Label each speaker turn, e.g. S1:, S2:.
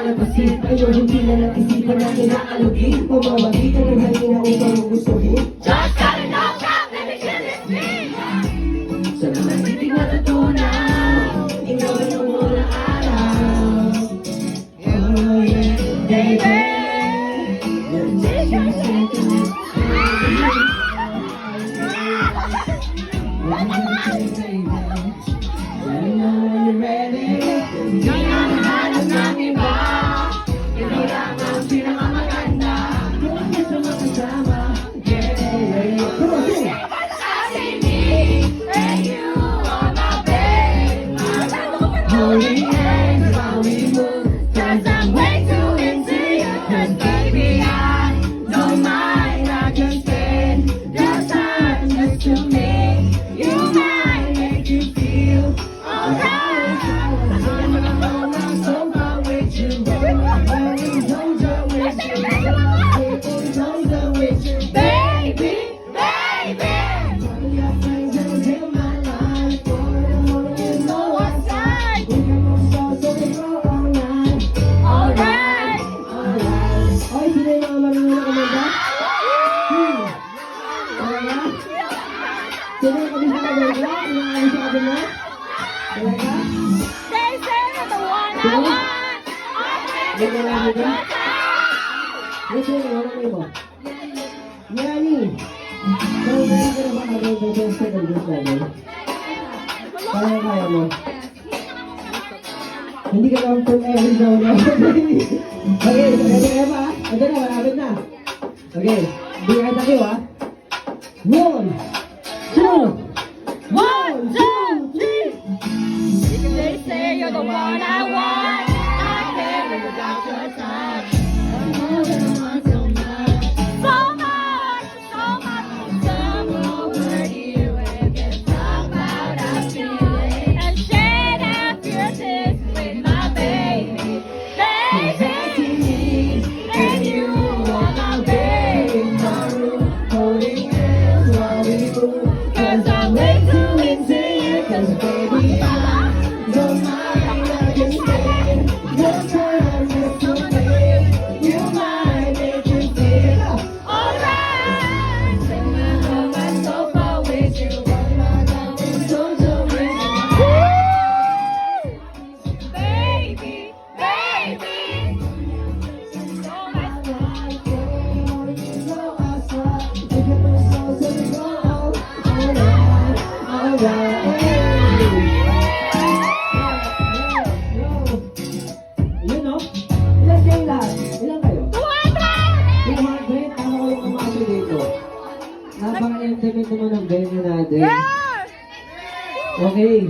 S1: napasin. Ayaw hindi na nag-isipan na kinaalugin. Pamamagitan ng halina upang gustuhin.
S2: Just gotta knock out, let me kill this beat.
S1: Sa naman hindi natutunan, ikaw ay umulang araw. Oh yeah, baby. You're just your second.
S2: Holding hands while we move, 'cause I'm way too into you. 'Cause baby, I don't mind. I can spend the time just to make you mine, make you feel alright.
S1: So far with you,
S2: Baby, baby, alright.
S1: Oy, sino yung mga marunong na kumanta? Talaga? Sino yung kabisa ka ba? Sino yung kabisa ka ba? Talaga?
S2: They say you're the one I want.
S1: May marami ka? May sino yung marami mo? Yani! Pero meron ka na ba kagawin ba sa second group level? Kaya mo? Hindi ka lang full every daw na. Okay, ready ka ba? Ito na, malapit na. Okay, bigyan kita kayo ha. 1, 2,
S2: 1, 2, 3. They say you're the one I want. I can't live without your touch. So much, come over here and get talk about our feelings and share our fears with my baby. Baby, and you are my baby.
S1: holding hands while we move.
S2: 'Cause I'm way too into you. 'Cause
S1: Baby, I don't mind, I can spend the time just to make you mine, make you feel
S2: alright. Take my home, I'm so far with you. Baby, baby. So much fun.
S1: You know, ilan kayo lahat? Ilan kayo?
S2: 200!
S1: 200? Ano ko yung umasa dito? Napaka-intimate naman ang venue natin.
S2: Yes!
S1: Okay.